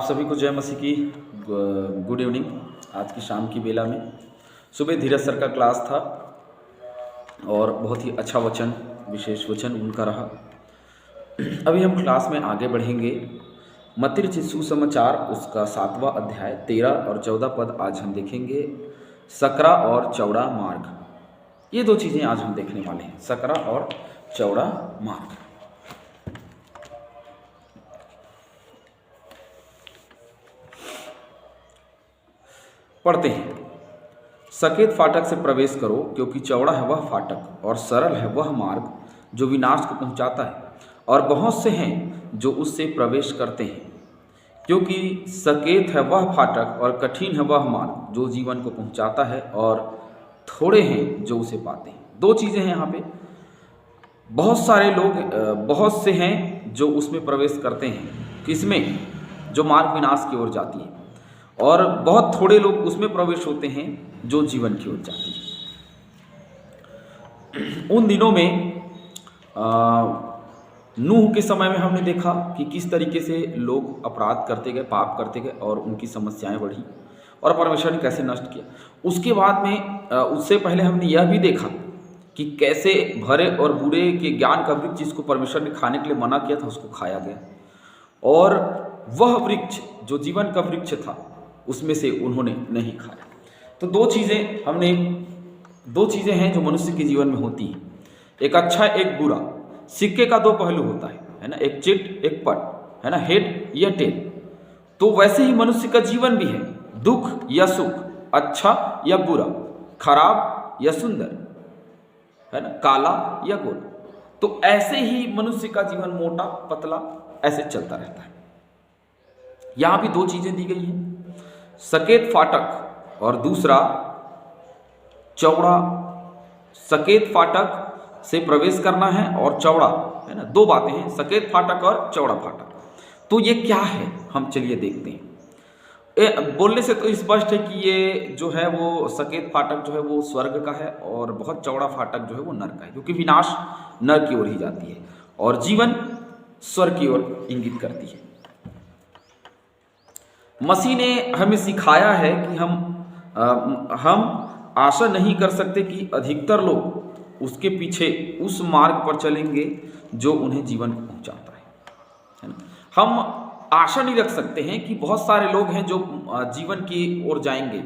आप सभी को जय मसीह की गुड इवनिंग। आज की शाम की बेला में सुबह धीरज सर का क्लास था और बहुत ही अच्छा वचन, विशेष वचन उनका रहा। अभी हम क्लास में आगे बढ़ेंगे। मत्ती रचित सुसमाचार उसका 7वां अध्याय 13 और 14 पद आज हम देखेंगे। सकरा और चौड़ा मार्ग, ये दो चीज़ें आज हम देखने वाले हैं, सकरा और चौड़ा मार्ग। पढ़ते हैं। सकेत फाटक से प्रवेश करो, क्योंकि चौड़ा है वह फाटक और सरल है वह मार्ग जो विनाश को पहुंचाता है, और बहुत से हैं जो उससे प्रवेश करते हैं। क्योंकि सकेत है वह फाटक और कठिन है वह मार्ग जो जीवन को पहुंचाता है, और थोड़े हैं जो उसे पाते हैं। दो चीज़ें हैं यहाँ पे। बहुत सारे लोग, बहुत से हैं जो उसमें प्रवेश करते हैं, किसमें? जो मार्ग विनाश की ओर जाती है, और बहुत थोड़े लोग उसमें प्रवेश होते हैं जो जीवन की ओर जाती है। उन दिनों में नूह के समय में हमने देखा कि किस तरीके से लोग अपराध करते गए, पाप करते गए, और उनकी समस्याएं बढ़ी और परमेश्वर ने कैसे नष्ट किया। उसके बाद में उससे पहले हमने यह भी देखा कि कैसे भरे और बुरे के ज्ञान का वृक्ष जिसको परमेश्वर ने खाने के लिए मना किया था उसको खाया गया, और वह वृक्ष जो जीवन का वृक्ष था उसमें से उन्होंने नहीं खाया। तो दो चीज़ें हैं जो मनुष्य के जीवन में होती हैं, एक अच्छा एक बुरा। सिक्के का दो पहलू होता है ना, एक चिट एक पट, है ना, हेड या टेल। तो वैसे ही मनुष्य का जीवन भी है, दुख या सुख, अच्छा या बुरा, खराब या सुंदर, है ना, काला या गोरा। तो ऐसे ही मनुष्य का जीवन मोटा पतला ऐसे चलता रहता है। यहां भी दो चीजें दी गई हैं, सकेत फाटक और दूसरा चौड़ा। सकेत फाटक से प्रवेश करना है और चौड़ा, है ना, दो बातें हैं, सकेत फाटक और चौड़ा फाटक। तो ये क्या है, हम चलिए देखते हैं। बोलने से तो स्पष्ट है कि ये जो है वो सकेत फाटक जो है वो स्वर्ग का है, और बहुत चौड़ा फाटक जो है वो नरक का है, क्योंकि विनाश नरक की ओर ही जाती है और जीवन स्वर्ग की ओर इंगित करती है। मसीह ने हमें सिखाया है कि हम आशा नहीं कर सकते कि अधिकतर लोग उसके पीछे उस मार्ग पर चलेंगे जो उन्हें जीवन को पहुंचाता है ना। हम आशा नहीं रख सकते हैं कि बहुत सारे लोग हैं जो जीवन की ओर जाएंगे,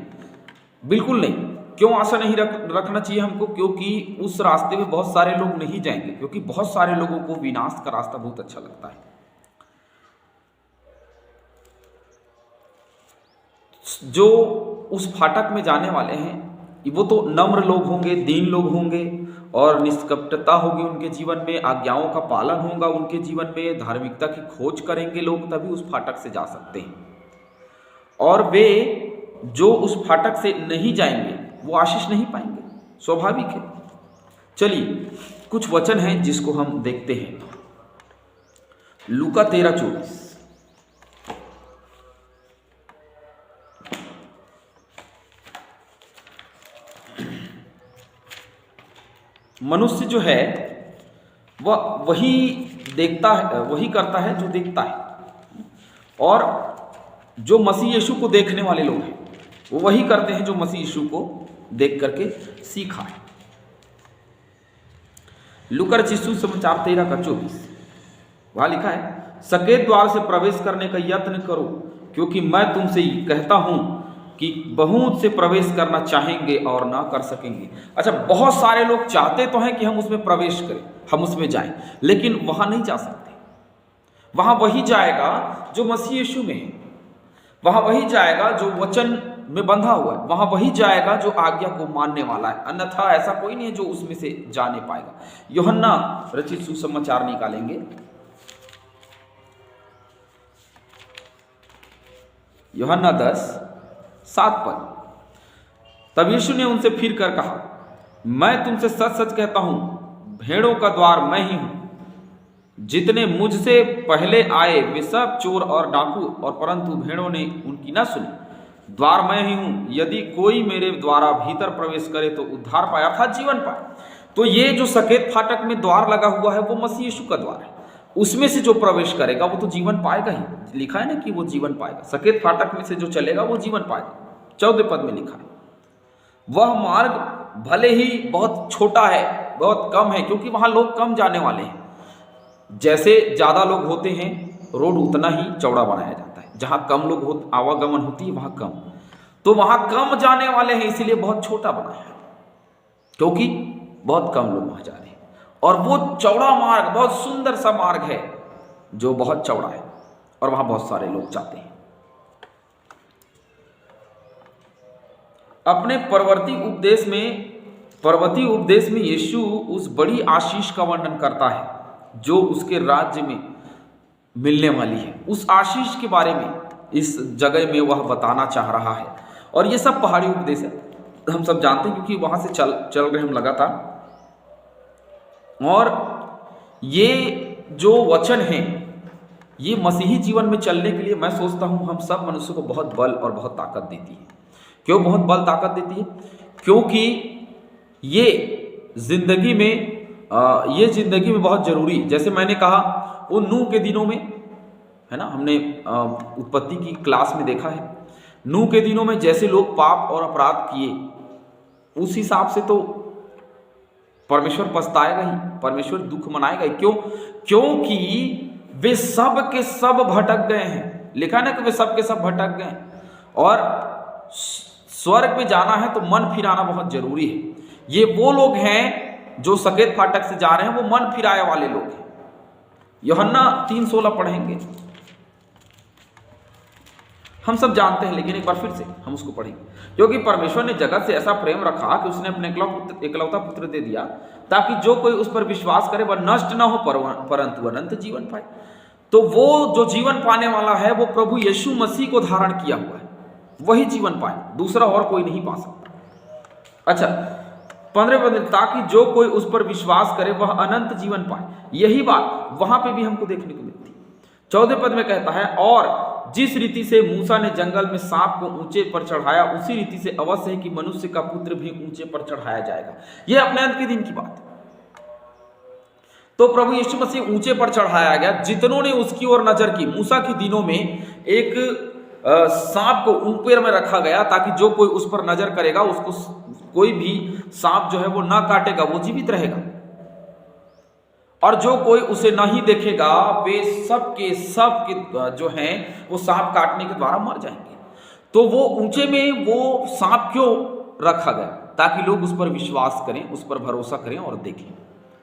बिल्कुल नहीं। क्यों आशा नहीं रखना चाहिए हमको? क्योंकि उस रास्ते में बहुत सारे लोग नहीं जाएंगे, क्योंकि बहुत सारे लोगों को विनाश का रास्ता बहुत अच्छा लगता है। जो उस फाटक में जाने वाले हैं वो तो नम्र लोग होंगे, दीन लोग होंगे, और निष्कपटता होगी उनके जीवन में, आज्ञाओं का पालन होगा उनके जीवन में, धार्मिकता की खोज करेंगे लोग, तभी उस फाटक से जा सकते हैं। और वे जो उस फाटक से नहीं जाएंगे वो आशीष नहीं पाएंगे, स्वाभाविक है। चलिए कुछ वचन हैं जिसको हम देखते हैं। लूका 13:24। मनुष्य जो है वह वही देखता है, वही करता है जो देखता है, और जो मसीह यीशु को देखने वाले लोग हैं वो वही करते हैं जो मसीह यीशु को देख करके सीखा है। लूका रचित सुसमाचार 13:24 वहां लिखा है, सकेत द्वार से प्रवेश करने का यत्न करो, क्योंकि मैं तुमसे कहता हूं कि बहुत से प्रवेश करना चाहेंगे और ना कर सकेंगे। अच्छा, बहुत सारे लोग चाहते तो हैं कि हम उसमें प्रवेश करें, हम उसमें जाएं, लेकिन वहां नहीं जा सकते। वहां वही जाएगा जो मसीह यीशु में है, वहां वही जाएगा जो वचन में बंधा हुआ है, वहां वही जाएगा जो आज्ञा को मानने वाला है, अन्यथा ऐसा कोई नहीं है जो उसमें से जा नहीं पाएगा। यूहन्ना रचित सुसमाचार निकालेंगे, यूहन्ना 10:7 पद। तब यीशु ने उनसे फिर कर कहा, मैं तुमसे सच सच कहता हूं, भेड़ों का द्वार मैं ही हूं। जितने मुझसे पहले आए वे सब चोर और डाकू, और परंतु भेड़ों ने उनकी न सुनी। द्वार मैं ही हूं, यदि कोई मेरे द्वारा भीतर प्रवेश करे तो उद्धार पाए, अर्थात जीवन पाए। तो ये जो सकेत फाटक में द्वार लगा हुआ है वो मसीह यीशु का द्वार है, उसमें से जो प्रवेश करेगा वो तो जीवन पाएगा ही। लिखा है ना कि वो जीवन पाएगा। सकेत फाटक में से जो चलेगा वो जीवन पाएगा। 14 पद में लिखा है, वह मार्ग भले ही बहुत छोटा है, बहुत कम है, क्योंकि वहां लोग कम जाने वाले हैं। जैसे ज्यादा लोग होते हैं रोड उतना ही चौड़ा बनाया जाता है। जहां कम लोग आवागमन होती है वहां कम, तो वहां कम जाने वाले हैं, इसीलिए बहुत छोटा बनाया है, क्योंकि बहुत कम लोग वहां जा रहे हैं। और वो चौड़ा मार्ग बहुत सुंदर सा मार्ग है जो बहुत चौड़ा है, और वहां बहुत सारे लोग जाते हैं। अपने पर्वतीय उपदेश में यीशु उस बड़ी आशीष का वर्णन करता है जो उसके राज्य में मिलने वाली है। उस आशीष के बारे में इस जगह में वह बताना चाह रहा है। और ये सब पहाड़ी उपदेश है, हम सब जानते हैं, क्योंकि वहां से चल रहे हम लगातार। और ये जो वचन है ये मसीही जीवन में चलने के लिए मैं सोचता हूं हम सब मनुष्य को बहुत बल और बहुत ताकत देती है। क्यों बहुत बल ताकत देती है? क्योंकि ये जिंदगी में बहुत जरूरी। जैसे मैंने कहा वो नूह के दिनों में है ना, हमने उत्पत्ति की क्लास में देखा है, नूह के दिनों में जैसे लोग पाप और अपराध किए उस हिसाब से तो परमेश्वर पछताएगा ही, परमेश्वर दुख मनाएगा ही। क्यों? क्योंकि वे सब के सब भटक गए हैं। लिखा है ना कि वे सब के सब भटक गए, और स्वर्ग में जाना है तो मन फिराना बहुत जरूरी है। ये वो लोग हैं जो सकेत फाटक से जा रहे हैं, वो मन फिराए वाले लोग हैं। यूहन्ना 3:16 पढ़ेंगे, हम सब जानते हैं, लेकिन एक बार फिर से हम उसको पढ़ेंगे। क्योंकि परमेश्वर ने जगत से ऐसा प्रेम रखा कि उसने अपने एकलौता पुत्र दे दिया, ताकि जो कोई उस पर विश्वास करे वह नष्ट न हो परंतु अनंत जीवन पाए। तो वो जो जीवन पाने वाला है वो प्रभु यीशु मसीह को धारण किया हुआ है, वही जीवन पाए, दूसरा और कोई नहीं पा सकता। अच्छा, 15 पद, ताकि जो कोई उस पर विश्वास करे वह अनंत जीवन पाए। यही बात वहां पे भी हमको देखने को मिलती है। 14 पद में कहता है, और जिस रीति से मूसा ने जंगल में सांप को ऊंचे पर चढ़ाया, उसी रीति से अवश्य है कि मनुष्य का पुत्र भी ऊंचे पर चढ़ाया जाएगा। यह अपने अंत के दिन की बात है। तो प्रभु यीशु मसीह ऊंचे पर चढ़ाया गया। जितनों ने उसकी ओर नजर की, मूसा के दिनों में एक सांप को ऊपर में रखा गया, ताकि जो कोई उस पर नजर करेगा उसको कोई भी सांप जो है वो ना काटेगा, वो जीवित रहेगा। और जो कोई उसे नहीं देखेगा वे सब के जो हैं वो सांप काटने के द्वारा मर जाएंगे। तो वो ऊंचे में वो सांप क्यों रखा गया? ताकि लोग उस पर विश्वास करें, उस पर भरोसा करें और देखें।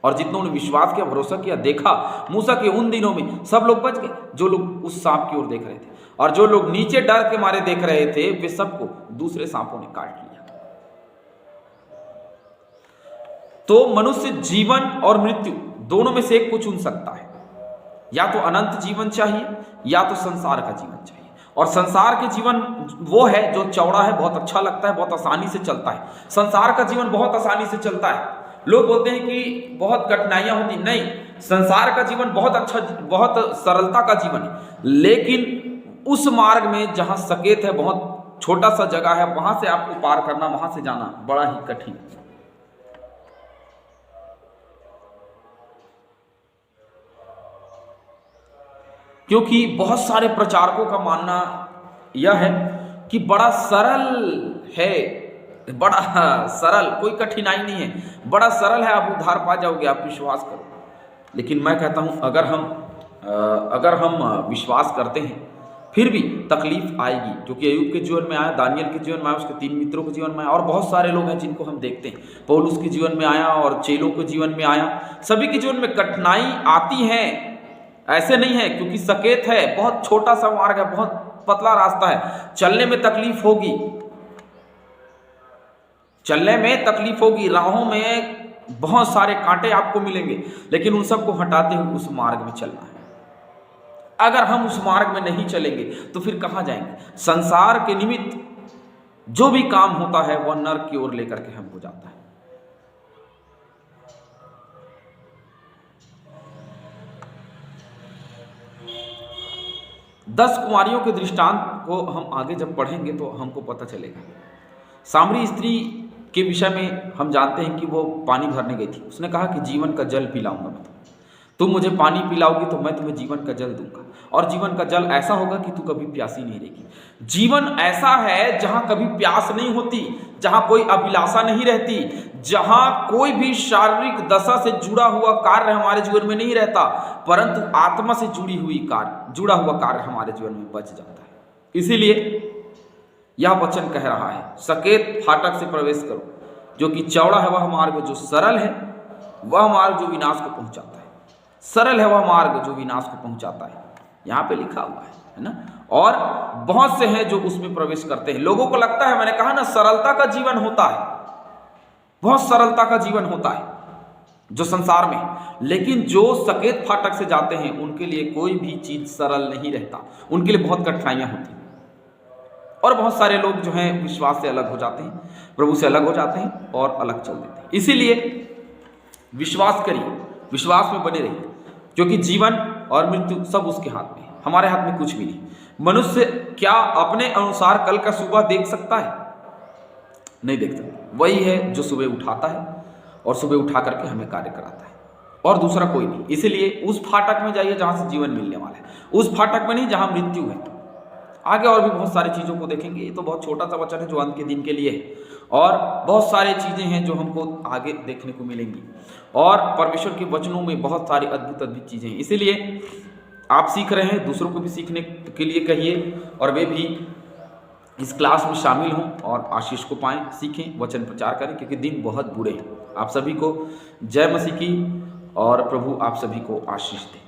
और जितनों ने विश्वास किया, भरोसा किया, देखा, मूसा के उन दिनों में सब लोग बच गए जो लोग उस सांप की ओर देख रहे थे। और जो लोग नीचे डर के मारे देख रहे थे वे सबको दूसरे सांपों ने काट लिया। तो मनुष्य जीवन और मृत्यु दोनों में से एक को चुन सकता है। या तो अनंत जीवन चाहिए या तो संसार का जीवन चाहिए। और संसार के जीवन वो है जो चौड़ा है, बहुत अच्छा लगता है, बहुत आसानी से चलता है। संसार का जीवन बहुत आसानी से चलता है। लोग बोलते हैं कि बहुत कठिनाइयां होती, नहीं, संसार का जीवन बहुत अच्छा, बहुत सरलता का जीवन है। लेकिन उस मार्ग में जहां सकेत है, बहुत छोटा सा जगह है, वहां से आपको पार करना, वहां से जाना बड़ा ही कठिन है। क्योंकि बहुत सारे प्रचारकों का मानना यह है कि बड़ा सरल है, बड़ा सरल, कोई कठिनाई नहीं है, बड़ा सरल है, आप उद्धार पा जाओगे, आप विश्वास करो। लेकिन मैं कहता हूं अगर हम विश्वास करते हैं फिर भी तकलीफ आएगी। क्योंकि अय्यूब के जीवन में आया, दानियल के जीवन में आया, उसके 3 मित्रों के जीवन में आया, और बहुत सारे लोग हैं जिनको हम देखते हैं, पौलुस के जीवन में आया और चेलों के जीवन में आया। सभी के जीवन में कठिनाई आती है, ऐसे नहीं है। क्योंकि सकेत है, बहुत छोटा सा मार्ग है, बहुत पतला रास्ता है, चलने में तकलीफ होगी, चलने में तकलीफ होगी, राहों में बहुत सारे कांटे आपको मिलेंगे, लेकिन उन सबको हटाते हुए उस मार्ग में चलना है। अगर हम उस मार्ग में नहीं चलेंगे तो फिर कहां जाएंगे? संसार के निमित्त जो भी काम होता है वह नरक की ओर लेकर के हमको जाता है। दस कुमारियों के दृष्टांत को हम आगे जब पढ़ेंगे तो हमको पता चलेगा। सामरी स्त्री के विषय में हम जानते हैं कि वो पानी भरने गई थी, उसने कहा कि जीवन का जल पिलाऊंगा मैं तुम मुझे पानी पिलाओगी तो मैं तुम्हें जीवन का जल दूंगा, और जीवन का जल ऐसा होगा कि तू कभी प्यासी नहीं रहेगी। जीवन ऐसा है जहां कभी प्यास नहीं होती, जहां कोई अभिलाषा नहीं रहती, जहां कोई भी शारीरिक दशा से जुड़ा हुआ कार्य हमारे जीवन में नहीं रहता, परंतु आत्मा से जुड़ा हुआ कार्य हमारे जीवन में बच जाता है। इसीलिए यह वचन कह रहा है, सकेत फाटक से प्रवेश करो, जो कि चौड़ा है वह मार्ग, जो सरल है वह मार्ग जो विनाश को पहुंचाता है। सरल है वह मार्ग जो विनाश को पहुंचाता है, यहाँ पे लिखा हुआ है ना। और बहुत से हैं जो उसमें प्रवेश करते हैं। लोगों को लगता है, मैंने कहा ना, सरलता का जीवन होता है, बहुत सरलता का जीवन होता है जो संसार में, लेकिन जो सकेत फाटक से जाते हैं उनके लिए कोई भी चीज सरल नहीं रहता, उनके लिए बहुत कठिनाइयां होती हैं। और बहुत सारे लोग जो हैं विश्वास से अलग हो जाते हैं, प्रभु से अलग हो जाते हैं और अलग चल देते हैं। इसीलिए विश्वास करिए, विश्वास में बने रहिए, क्योंकि जीवन और मृत्यु सब उसके हाथ में है, हमारे हाथ में कुछ भी नहीं। मनुष्य क्या अपने अनुसार कल का सुबह देख सकता है? नहीं देख सकता। वही है जो सुबह उठाता है और सुबह उठा करके हमें कार्य कराता है, और दूसरा कोई नहीं। इसीलिए उस फाटक में जाइए जहां से जीवन मिलने वाला है, उस फाटक में नहीं जहां मृत्यु है। आगे और भी बहुत सारी चीज़ों को देखेंगे, ये तो बहुत छोटा सा वचन है जो अंत के दिन के लिए है, और बहुत सारी चीज़ें हैं जो हमको आगे देखने को मिलेंगी, और परमेश्वर के वचनों में बहुत सारी अद्भुत अद्भुत चीज़ें हैं। इसीलिए आप सीख रहे हैं, दूसरों को भी सीखने के लिए कहिए, और वे भी इस क्लास में शामिल हों और आशीष को पाएं, सीखें, वचन प्रचार करें, क्योंकि दिन बहुत बुरे हैं। आप सभी को जय मसीह की, और प्रभु आप सभी को आशीष दे।